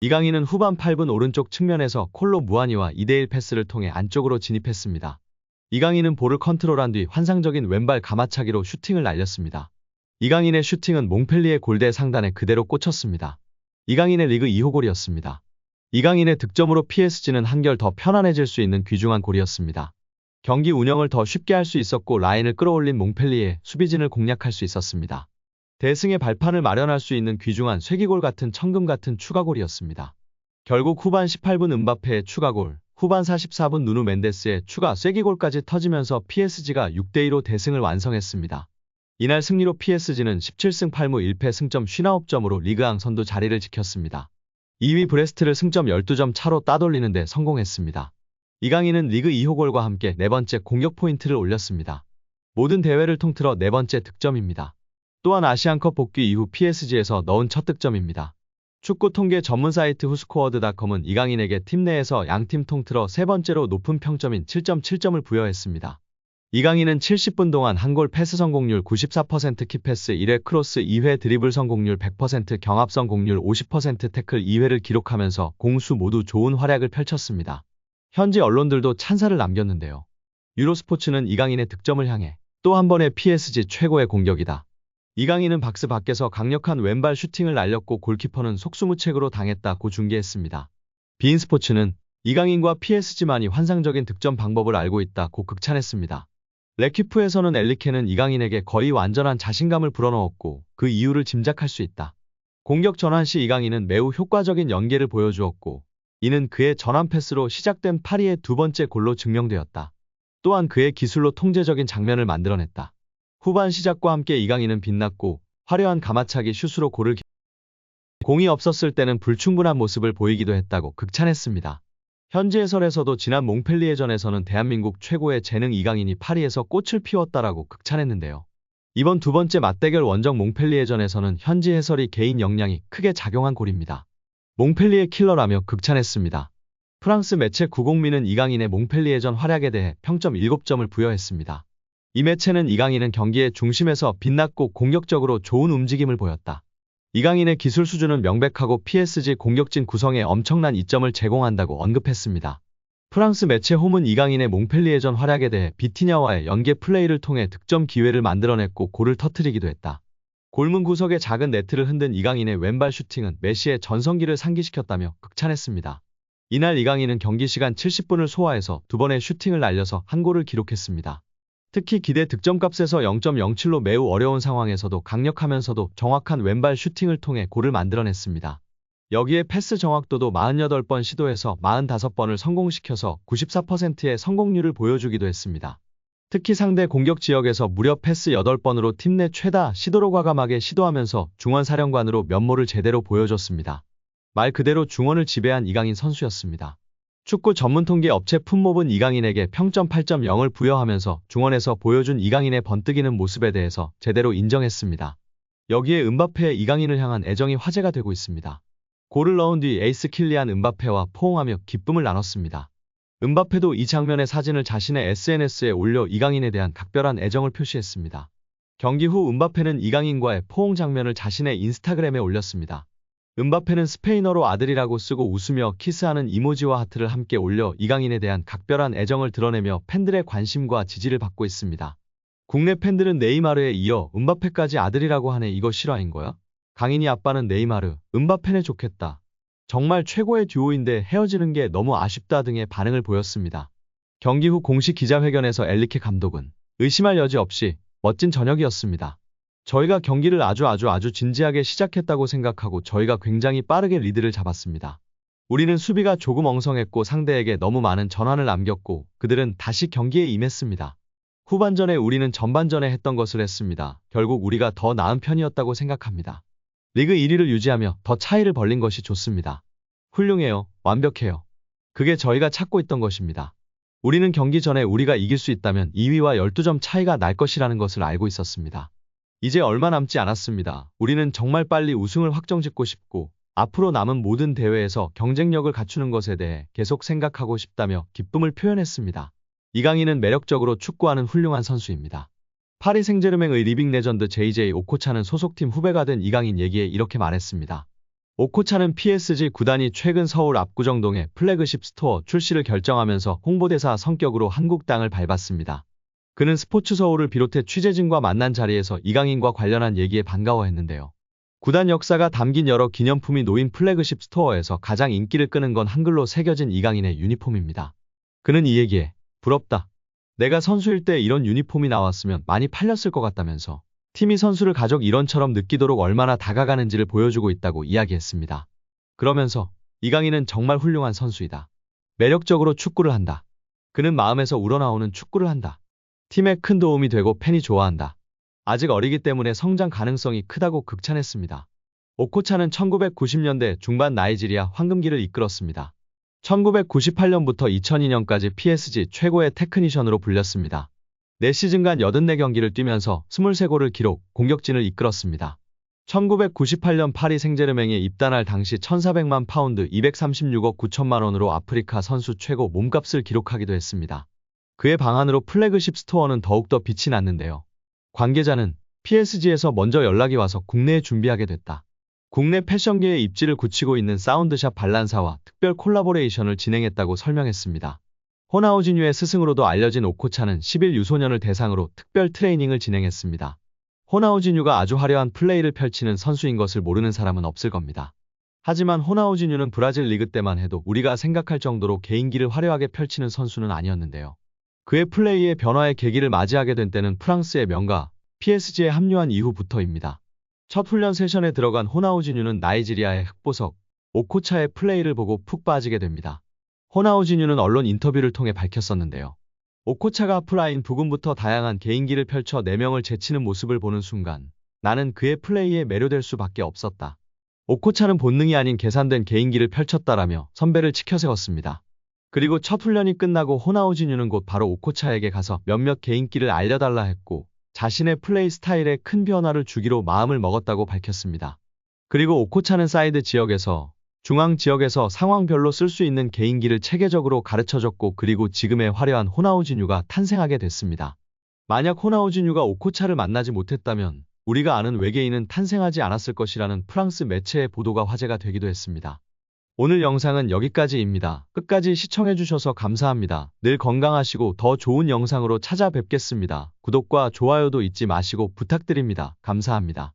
이강인은 후반 8분 오른쪽 측면에서 콜로 무아니와 2대1 패스를 통해 안쪽으로 진입했습니다. 이강인은 볼을 컨트롤한 뒤 환상적인 왼발 가마차기로 슈팅을 날렸습니다. 이강인의 슈팅은 몽펠리에 골대 상단에 그대로 꽂혔습니다. 이강인의 리그 2호 골이었습니다. 이강인의 득점으로 PSG는 한결 더 편안해질 수 있는 귀중한 골이었습니다. 경기 운영을 더 쉽게 할 수 있었고 라인을 끌어올린 몽펠리에 수비진을 공략할 수 있었습니다. 대승의 발판을 마련할 수 있는 귀중한 쐐기골 같은 천금 같은 추가골이었습니다. 결국 후반 18분 은바페의 추가골, 후반 44분 누누 멘데스의 추가 쐐기골까지 터지면서 PSG가 6대2로 대승을 완성했습니다. 이날 승리로 PSG는 17승 8무 1패 승점 59점으로 리그앙 선두 자리를 지켰습니다. 2위 브레스트를 승점 12점 차로 따돌리는 데 성공했습니다. 이강인은 리그 2호 골과 함께 네 번째 공격 포인트를 올렸습니다. 모든 대회를 통틀어 네 번째 득점입니다. 또한 아시안컵 복귀 이후 PSG에서 넣은 첫 득점입니다. 축구 통계 전문 사이트 후스코어드.com은 이강인에게 팀 내에서 양팀 통틀어 세 번째로 높은 평점인 7.7점을 부여했습니다. 이강인은 70분 동안 한 골 패스 성공률 94%, 키패스 1회, 크로스 2회, 드리블 성공률 100%, 경합 성공률 50%, 태클 2회를 기록하면서 공수 모두 좋은 활약을 펼쳤습니다. 현지 언론들도 찬사를 남겼는데요. 유로스포츠는 이강인의 득점을 향해 또 한 번의 PSG 최고의 공격이다. 이강인은 박스 밖에서 강력한 왼발 슈팅을 날렸고 골키퍼는 속수무책으로 당했다고 중계했습니다. 비인스포츠는 이강인과 PSG만이 환상적인 득점 방법을 알고 있다고 극찬했습니다. 레퀴프에서는 엘리케는 이강인에게 거의 완전한 자신감을 불어넣었고 그 이유를 짐작할 수 있다. 공격 전환 시 이강인은 매우 효과적인 연계를 보여주었고 이는 그의 전환 패스로 시작된 파리의 두 번째 골로 증명되었다. 또한 그의 기술로 통제적인 장면을 만들어냈다. 후반 시작과 함께 이강인은 빛났고 화려한 가마차기 슛으로 골을 공이 없었을 때는 불충분한 모습을 보이기도 했다고 극찬했습니다. 현지 해설에서도 지난 몽펠리에전에서는 대한민국 최고의 재능 이강인이 파리에서 꽃을 피웠다라고 극찬했는데요. 이번 두 번째 맞대결 원정 몽펠리에전에서는 현지 해설이 개인 역량이 크게 작용한 골입니다. 몽펠리에 킬러라며 극찬했습니다. 프랑스 매체 구공미는 이강인의 몽펠리에전 활약에 대해 평점 7점을 부여했습니다. 이 매체는 이강인은 경기의 중심에서 빛났고 공격적으로 좋은 움직임을 보였다. 이강인의 기술 수준은 명백하고 PSG 공격진 구성에 엄청난 이점을 제공한다고 언급했습니다. 프랑스 매체 홈은 이강인의 몽펠리에전 활약에 대해 비티냐와의 연계 플레이를 통해 득점 기회를 만들어냈고 골을 터뜨리기도 했다. 골문 구석에 작은 네트를 흔든 이강인의 왼발 슈팅은 메시의 전성기를 상기시켰다며 극찬했습니다. 이날 이강인은 경기 시간 70분을 소화해서 두 번의 슈팅을 날려서 한 골을 기록했습니다. 특히 기대 득점값에서 0.07로 매우 어려운 상황에서도 강력하면서도 정확한 왼발 슈팅을 통해 골을 만들어냈습니다. 여기에 패스 정확도도 48번 시도해서 45번을 성공시켜서 94%의 성공률을 보여주기도 했습니다. 특히 상대 공격 지역에서 무려 패스 8번으로 팀 내 최다 시도로 과감하게 시도하면서 중원 사령관으로 면모를 제대로 보여줬습니다. 말 그대로 중원을 지배한 이강인 선수였습니다. 축구 전문 통계 업체 풋몹은 이강인에게 평점 8.0을 부여하면서 중원에서 보여준 이강인의 번뜩이는 모습에 대해서 제대로 인정했습니다. 여기에 은바페의 이강인을 향한 애정이 화제가 되고 있습니다. 골을 넣은 뒤 에이스 킬리안 은바페와 포옹하며 기쁨을 나눴습니다. 은바페도 이 장면의 사진을 자신의 SNS에 올려 이강인에 대한 각별한 애정을 표시했습니다. 경기 후 은바페는 이강인과의 포옹 장면을 자신의 인스타그램에 올렸습니다. 은바페는 스페인어로 아들이라고 쓰고 웃으며 키스하는 이모지와 하트를 함께 올려 이강인에 대한 각별한 애정을 드러내며 팬들의 관심과 지지를 받고 있습니다. 국내 팬들은 네이마르에 이어 은바페까지 아들이라고 하네. 이거 실화인 거야? 강인이 아빠는 네이마르, 은바페네 좋겠다. 정말 최고의 듀오인데 헤어지는 게 너무 아쉽다 등의 반응을 보였습니다. 경기 후 공식 기자회견에서 엘리케 감독은 의심할 여지 없이 멋진 저녁이었습니다. 저희가 경기를 아주 진지하게 시작했다고 생각하고 저희가 굉장히 빠르게 리드를 잡았습니다. 우리는 수비가 조금 엉성했고 상대에게 너무 많은 전환을 남겼고 그들은 다시 경기에 임했습니다. 후반전에 우리는 전반전에 했던 것을 했습니다. 결국 우리가 더 나은 편이었다고 생각합니다. 리그 1위를 유지하며 더 차이를 벌린 것이 좋습니다. 훌륭해요. 완벽해요. 그게 저희가 찾고 있던 것입니다. 우리는 경기 전에 우리가 이길 수 있다면 2위와 12점 차이가 날 것이라는 것을 알고 있었습니다. 이제 얼마 남지 않았습니다. 우리는 정말 빨리 우승을 확정짓고 싶고 앞으로 남은 모든 대회에서 경쟁력을 갖추는 것에 대해 계속 생각하고 싶다며 기쁨을 표현했습니다. 이강인은 매력적으로 축구하는 훌륭한 선수입니다. 파리 생제르맹의 리빙 레전드 JJ 오코차는 소속팀 후배가 된 이강인 얘기에 이렇게 말했습니다. 오코차는 PSG 구단이 최근 서울 압구정동의 플래그십 스토어 출시를 결정하면서 홍보대사 성격으로 한국 땅을 밟았습니다. 그는 스포츠 서울을 비롯해 취재진과 만난 자리에서 이강인과 관련한 얘기에 반가워했는데요. 구단 역사가 담긴 여러 기념품이 놓인 플래그십 스토어에서 가장 인기를 끄는 건 한글로 새겨진 이강인의 유니폼입니다. 그는 이 얘기에 부럽다. 내가 선수일 때 이런 유니폼이 나왔으면 많이 팔렸을 것 같다면서 팀이 선수를 가족 일원처럼 느끼도록 얼마나 다가가는지를 보여주고 있다고 이야기했습니다. 그러면서 이강인은 정말 훌륭한 선수이다. 매력적으로 축구를 한다. 그는 마음에서 우러나오는 축구를 한다. 팀에 큰 도움이 되고 팬이 좋아한다. 아직 어리기 때문에 성장 가능성이 크다고 극찬했습니다. 오코차는 1990년대 중반 나이지리아 황금기를 이끌었습니다. 1998년부터 2002년까지 PSG 최고의 테크니션으로 불렸습니다. 4시즌간 84경기를 뛰면서 23골을 기록, 공격진을 이끌었습니다. 1998년 파리 생제르맹에 입단할 당시 1,400만 파운드 236억 9천만 원으로 아프리카 선수 최고 몸값을 기록하기도 했습니다. 그의 방한으로 플래그십 스토어는 더욱더 빛이 났는데요. 관계자는 PSG에서 먼저 연락이 와서 국내에 준비하게 됐다. 국내 패션계의 입지를 굳히고 있는 사운드샵 발란사와 특별 콜라보레이션을 진행했다고 설명했습니다. 호나우지뉴의 스승으로도 알려진 오코차는 10일 유소년을 대상으로 특별 트레이닝을 진행했습니다. 호나우지뉴가 아주 화려한 플레이를 펼치는 선수인 것을 모르는 사람은 없을 겁니다. 하지만 호나우지뉴는 브라질 리그 때만 해도 우리가 생각할 정도로 개인기를 화려하게 펼치는 선수는 아니었는데요. 그의 플레이의 변화의 계기를 맞이하게 된 때는 프랑스의 명가 PSG에 합류한 이후부터입니다. 첫 훈련 세션에 들어간 호나우지뉴는 나이지리아의 흑보석 오코차의 플레이를 보고 푹 빠지게 됩니다. 호나우지뉴는 언론 인터뷰를 통해 밝혔었는데요. 오코차가 플라인 부근부터 다양한 개인기를 펼쳐 4명을 제치는 모습을 보는 순간 나는 그의 플레이에 매료될 수밖에 없었다. 오코차는 본능이 아닌 계산된 개인기를 펼쳤다라며 선배를 치켜세웠습니다. 그리고 첫 훈련이 끝나고 호나우지뉴는 곧 바로 오코차에게 가서 몇몇 개인기를 알려달라 했고 자신의 플레이 스타일에 큰 변화를 주기로 마음을 먹었다고 밝혔습니다. 그리고 오코차는 사이드 지역에서 중앙 지역에서 상황별로 쓸 수 있는 개인기를 체계적으로 가르쳐줬고 그리고 지금의 화려한 호나우지뉴가 탄생하게 됐습니다. 만약 호나우지뉴가 오코차를 만나지 못했다면 우리가 아는 외계인은 탄생하지 않았을 것이라는 프랑스 매체의 보도가 화제가 되기도 했습니다. 오늘 영상은 여기까지입니다. 끝까지 시청해주셔서 감사합니다. 늘 건강하시고 더 좋은 영상으로 찾아뵙겠습니다. 구독과 좋아요도 잊지 마시고 부탁드립니다. 감사합니다.